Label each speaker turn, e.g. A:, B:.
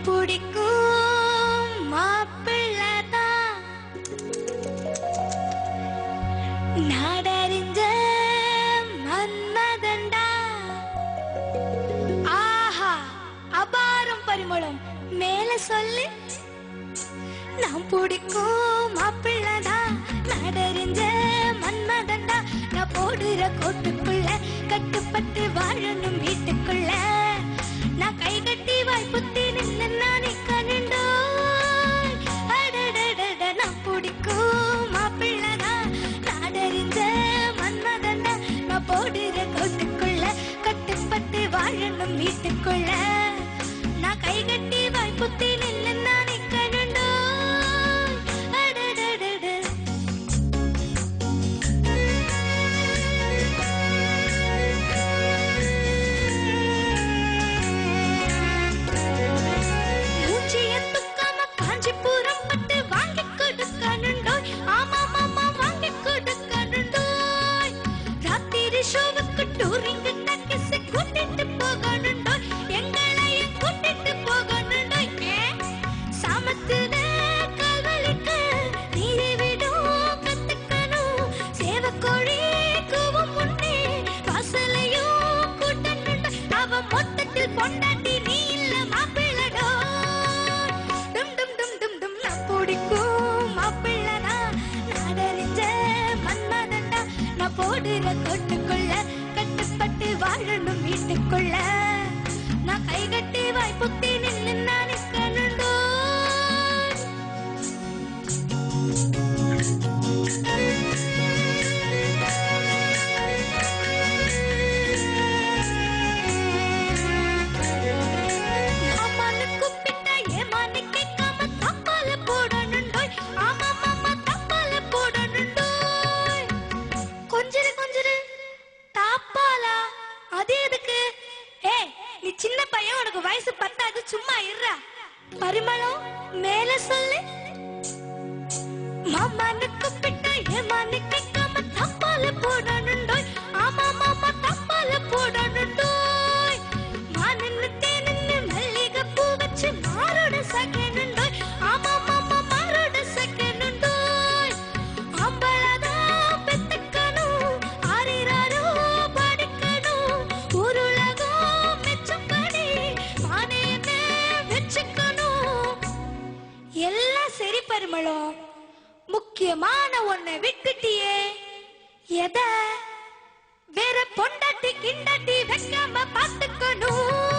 A: பிடிக்கும் மாப்பிள்ளதான் நாடறிஞ்ச மன்மதண்டா. ஆஹா அபாரம் பரிமளம் மேல சொல்லு. நான் பிடிக்கும் மாப்பிள்ளதான் நாடறிஞ்ச மன்மதண்டா. நான் போடுற கோட்டுக்குள்ள கட்டுப்பட்டு வாழணும் வீட்டுக்குள்ள. நான் கை கட்டி வாய்ப்புத்தி நின்று நானே கண்டுண்டோ. அடடடட நான் பிடிக்கும் மாப்பிள்ளதான் நாடறிஞ்ச மன்மதண்டா. நான் போடுற கோட்டுக்குள்ள கட்டுப்பட்டு வாழணும் வீட்டுக்குள்ள. நான் கை கட்டி வாய்ப்புத்தி நின்று நானே கண்டுண்டோ. கொட்டுக்குள்ள கட்டுப்பட்டு வாழணும் வீட்டுக்குள்ள. நான் கை கட்டி வாய்ப்புத்தி நின்று நானே கண்டுண்டோ. அம்மானு கூப்பிட்டா ஏமானு கேட்காம தப்பால போடணுண்டோய். ஆமா மாமா தப்பால போடணுண்டோய். கொஞ்சிரு கொஞ்சிரு தாப்பாலா அது எதுக்கு? ஏய் நீ சின்ன பையன், உனக்கு வயசு பத்தாது, சும்மா இருடா. பரிமளம் மேல சொல்லு. மாமானு கூப்பிட்டா ஏமானு கேட்காம தப்பால போடணுண்டோய். ஆமா மாமா தப்பால போடணுண்டோய். மானன்னு தேனன்னு மல்லிகை பூ வச்சு மாரோட சகனுண்டோய். ஆமா மாமா மாரோட சகனுண்டோய். அம்பளதான் பெத்துக்கணும் ஆரிராரோ படிக்கணும். ஊருலகம் மெச்சும்படி மானேன்னு வச்சுக்கணும். எல்லாம் சரி பரிமளம், முக்கியமான ஒன்ன விட்டுட்டியே. எத? வேற பொண்டாட்டி கிண்டாட்டி வைக்காம பார்த்துக்கணும்.